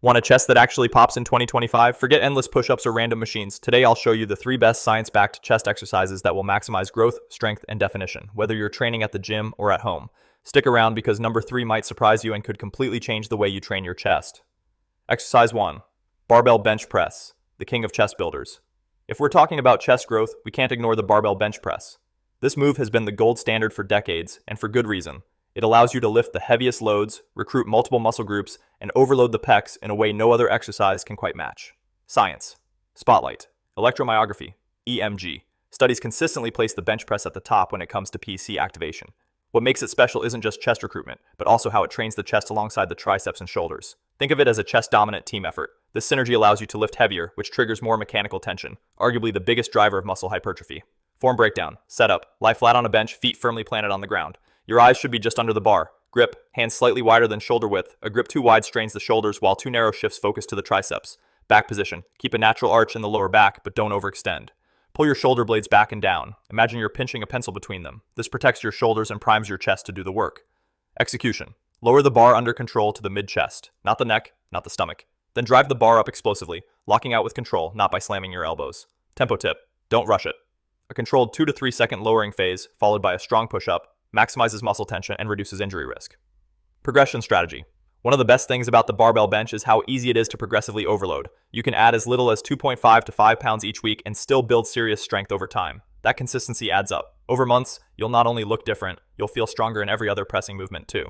Want a chest that actually pops in 2025? Forget endless push-ups or random machines. Today I'll show you the 3 best science-backed chest exercises that will maximize growth, strength, and definition, whether you're training at the gym or at home. Stick around because number 3 might surprise you and could completely change the way you train your chest. Exercise 1. Barbell bench press, the king of chest builders. If we're talking about chest growth, we can't ignore the barbell bench press. This move has been the gold standard for decades, and for good reason. It allows you to lift the heaviest loads, recruit multiple muscle groups, and overload the pecs in a way no other exercise can quite match. Science. Spotlight. Electromyography. EMG. Studies consistently place the bench press at the top when it comes to PC activation. What makes it special isn't just chest recruitment, but also how it trains the chest alongside the triceps and shoulders. Think of it as a chest-dominant team effort. This synergy allows you to lift heavier, which triggers more mechanical tension, arguably the biggest driver of muscle hypertrophy. Form breakdown. Setup. Lie flat on a bench, feet firmly planted on the ground. Your eyes should be just under the bar. Grip. Hands slightly wider than shoulder width. A grip too wide strains the shoulders while too narrow shifts focus to the triceps. Back position. Keep a natural arch in the lower back, but don't overextend. Pull your shoulder blades back and down. Imagine you're pinching a pencil between them. This protects your shoulders and primes your chest to do the work. Execution. Lower the bar under control to the mid-chest. Not the neck, not the stomach. Then drive the bar up explosively, locking out with control, not by slamming your elbows. Tempo tip. Don't rush it. A controlled 2 to 3 second lowering phase, followed by a strong push-up, maximizes muscle tension and reduces injury risk. Progression strategy. One of the best things about the barbell bench is how easy it is to progressively overload. You can add as little as 2.5 to 5 pounds each week and still build serious strength over time. That consistency adds up. Over months, you'll not only look different, you'll feel stronger in every other pressing movement too.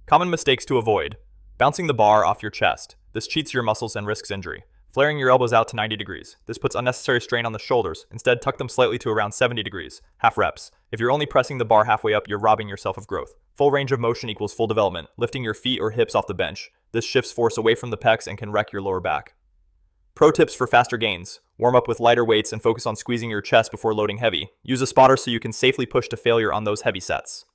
Common mistakes to avoid. Bouncing the bar off your chest. This cheats your muscles and risks injury. Flaring your elbows out to 90 degrees. This puts unnecessary strain on the shoulders. Instead, tuck them slightly to around 70 degrees. Half reps. If you're only pressing the bar halfway up, you're robbing yourself of growth. Full range of motion equals full development, lifting your feet or hips off the bench. This shifts force away from the pecs and can wreck your lower back. Pro tips for faster gains. Warm up with lighter weights and focus on squeezing your chest before loading heavy. Use a spotter so you can safely push to failure on those heavy sets.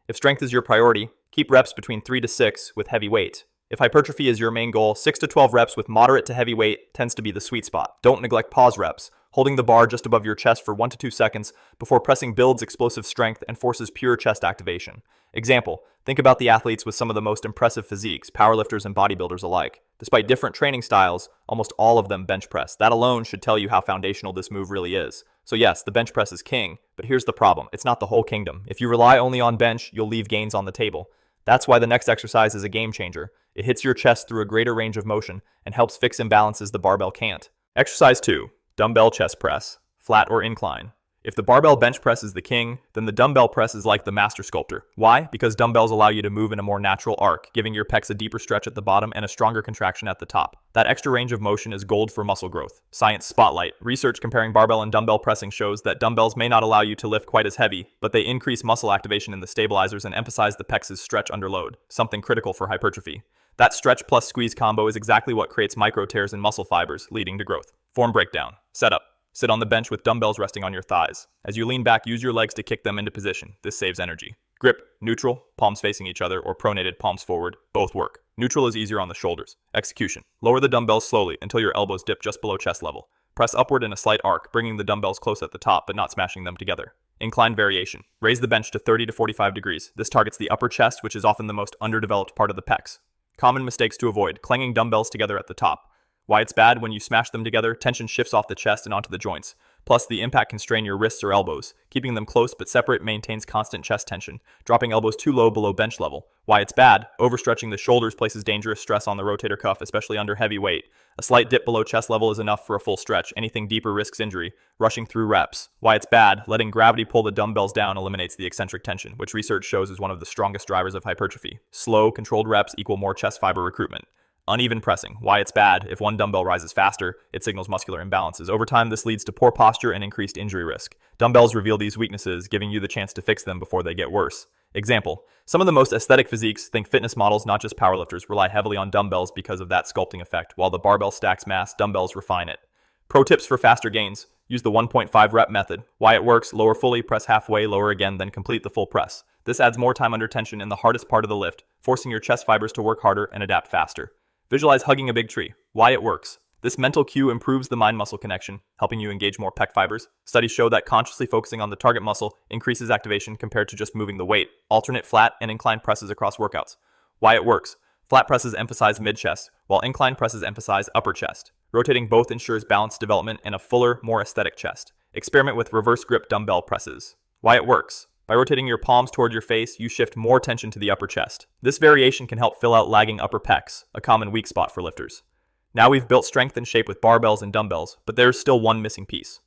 If strength is your priority, keep reps between 3 to 6 with heavy weight. If hypertrophy is your main goal, 6 to 12 reps with moderate to heavy weight tends to be the sweet spot. Don't neglect pause reps. Holding the bar just above your chest for 1 to 2 seconds before pressing builds explosive strength and forces pure chest activation. Example, think about the athletes with some of the most impressive physiques, powerlifters and bodybuilders alike. Despite different training styles, almost all of them bench press. That alone should tell you how foundational this move really is. So yes, the bench press is king, but here's the problem. It's not the whole kingdom. If you rely only on bench, you'll leave gains on the table. That's why the next exercise is a game changer. It hits your chest through a greater range of motion and helps fix imbalances the barbell can't. Exercise 2. Dumbbell chest press, flat or incline. If the barbell bench press is the king, then the dumbbell press is like the master sculptor. Why? Because dumbbells allow you to move in a more natural arc, giving your pecs a deeper stretch at the bottom and a stronger contraction at the top. That extra range of motion is gold for muscle growth. Science spotlight. Research comparing barbell and dumbbell pressing shows that dumbbells may not allow you to lift quite as heavy, but they increase muscle activation in the stabilizers and emphasize the pecs' stretch under load, something critical for hypertrophy. That stretch plus squeeze combo is exactly what creates micro tears in muscle fibers, leading to growth. Form breakdown. Setup. Sit on the bench with dumbbells resting on your thighs. As you lean back, use your legs to kick them into position. This saves energy. Grip. Neutral, palms facing each other, or pronated, palms forward. Both work. Neutral is easier on the shoulders. Execution. Lower the dumbbells slowly until your elbows dip just below chest level. Press upward in a slight arc, bringing the dumbbells close at the top but not smashing them together. Incline variation. Raise the bench to 30 to 45 degrees. This targets the upper chest, which is often the most underdeveloped part of the pecs. Common mistakes to avoid. Clanging dumbbells together at the top. Why it's bad: when you smash them together, tension shifts off the chest and onto the joints. Plus, the impact can strain your wrists or elbows. Keeping them close but separate maintains constant chest tension. Dropping elbows too low below bench level. Why it's bad: overstretching the shoulders places dangerous stress on the rotator cuff, especially under heavy weight. A slight dip below chest level is enough for a full stretch. Anything deeper risks injury. Rushing through reps. Why it's bad: letting gravity pull the dumbbells down eliminates the eccentric tension, which research shows is one of the strongest drivers of hypertrophy. Slow, controlled reps equal more chest fiber recruitment. Uneven pressing. Why it's bad: if one dumbbell rises faster, it signals muscular imbalances. Over time, this leads to poor posture and increased injury risk. Dumbbells reveal these weaknesses, giving you the chance to fix them before they get worse. Example, some of the most aesthetic physiques, think fitness models, not just powerlifters, rely heavily on dumbbells because of that sculpting effect. While the barbell stacks mass, dumbbells refine it. Pro tips for faster gains. Use the 1.5 rep method. Why it works: lower fully, press halfway, lower again, then complete the full press. This adds more time under tension in the hardest part of the lift, forcing your chest fibers to work harder and adapt faster. Visualize hugging a big tree. Why it works: this mental cue improves the mind-muscle connection, helping you engage more pec fibers. Studies show that consciously focusing on the target muscle increases activation compared to just moving the weight. Alternate flat and inclined presses across workouts. Why it works: Flat presses emphasize mid-chest, while incline presses emphasize upper chest. Rotating both ensures balanced development and a fuller, more aesthetic chest. Experiment with reverse grip dumbbell presses. Why it works. By rotating your palms toward your face, you shift more tension to the upper chest. This variation can help fill out lagging upper pecs, a common weak spot for lifters. Now we've built strength and shape with barbells and dumbbells, but there's still one missing piece.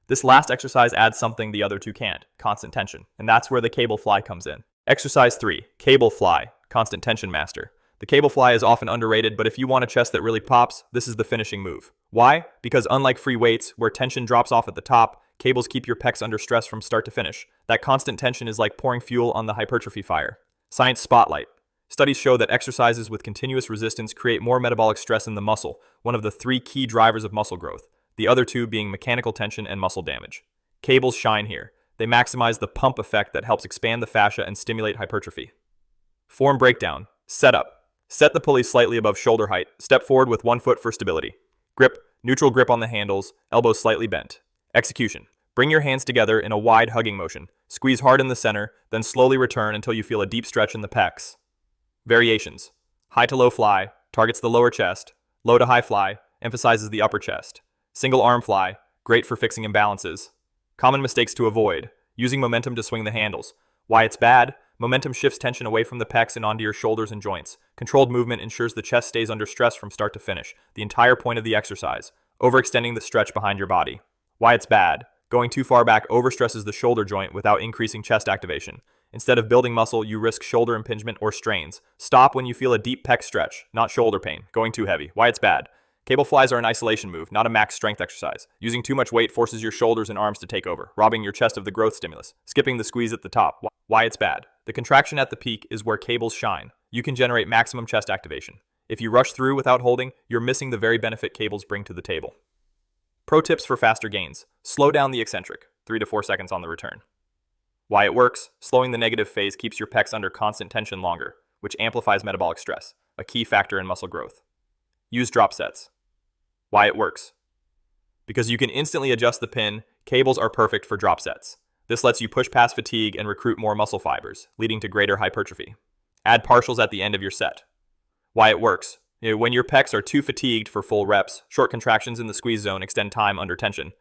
This last exercise adds something the other two can't, constant tension, and that's where the cable fly comes in. Exercise 3, cable fly, constant tension master. The cable fly is often underrated, but if you want a chest that really pops, this is the finishing move. Why? Because unlike free weights, where tension drops off at the top, cables keep your pecs under stress from start to finish. That constant tension is like pouring fuel on the hypertrophy fire. Science spotlight. Studies show that exercises with continuous resistance create more metabolic stress in the muscle, one of the 3 key drivers of muscle growth, the other 2 being mechanical tension and muscle damage. Cables shine here. They maximize the pump effect that helps expand the fascia and stimulate hypertrophy. Form breakdown. Setup. Set the pulley slightly above shoulder height. Step forward with 1 foot for stability. Grip. Neutral grip on the handles, elbows slightly bent. Execution. Bring your hands together in a wide hugging motion. Squeeze hard in the center, then slowly return until you feel a deep stretch in the pecs. Variations. High to low fly, targets the lower chest. Low to high fly, emphasizes the upper chest. Single arm fly, great for fixing imbalances. Common mistakes to avoid. Using momentum to swing the handles. Why it's bad? Momentum shifts tension away from the pecs and onto your shoulders and joints. Controlled movement ensures the chest stays under stress from start to finish, the entire point of the exercise. Overextending the stretch behind your body. Why it's bad? Going too far back overstresses the shoulder joint without increasing chest activation. Instead of building muscle, you risk shoulder impingement or strains. Stop when you feel a deep pec stretch, not shoulder pain. Going too heavy. Why it's bad? Cable flies are an isolation move, not a max strength exercise. Using too much weight forces your shoulders and arms to take over, robbing your chest of the growth stimulus. Skipping the squeeze at the top. Why it's bad? The contraction at the peak is where cables shine. You can generate maximum chest activation. If you rush through without holding, you're missing the very benefit cables bring to the table. Pro tips for faster gains. Slow down the eccentric, 3 to 4 seconds on the return. Why it works. Slowing the negative phase keeps your pecs under constant tension longer, which amplifies metabolic stress, a key factor in muscle growth. Use drop sets. Why it works. Because you can instantly adjust the pin, cables are perfect for drop sets. This lets you push past fatigue and recruit more muscle fibers, leading to greater hypertrophy. Add partials at the end of your set. Why it works. When your pecs are too fatigued for full reps, short contractions in the squeeze zone extend time under tension.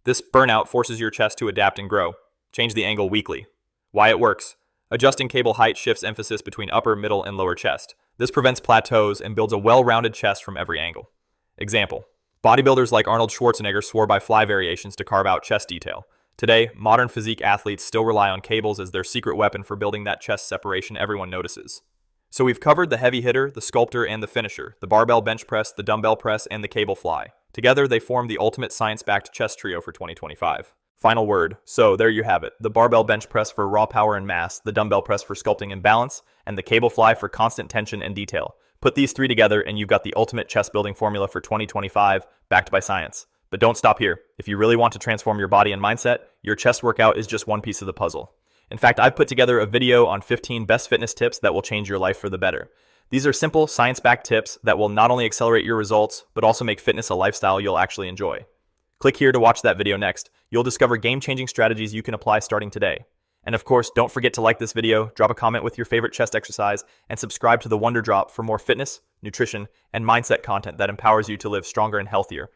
This burnout forces your chest to adapt and grow. Change the angle weekly. Why it works. Adjusting cable height shifts emphasis between upper, middle, and lower chest. This prevents plateaus and builds a well-rounded chest from every angle. Example. Bodybuilders like Arnold Schwarzenegger swore by fly variations to carve out chest detail. Today, modern physique athletes still rely on cables as their secret weapon for building that chest separation everyone notices. So we've covered the heavy hitter, the sculptor, and the finisher, the barbell bench press, the dumbbell press, and the cable fly. Together, they form the ultimate science-backed chest trio for 2025. Final word. So there you have it. The barbell bench press for raw power and mass, the dumbbell press for sculpting and balance, and the cable fly for constant tension and detail. Put these 3 together and you've got the ultimate chest building formula for 2025, backed by science. But don't stop here. If you really want to transform your body and mindset, your chest workout is just one piece of the puzzle. In fact, I've put together a video on 15 best fitness tips that will change your life for the better. These are simple, science-backed tips that will not only accelerate your results, but also make fitness a lifestyle you'll actually enjoy. Click here to watch that video next. You'll discover game-changing strategies you can apply starting today. And of course, don't forget to like this video, drop a comment with your favorite chest exercise, and subscribe to the Wonder Drop for more fitness, nutrition, and mindset content that empowers you to live stronger and healthier.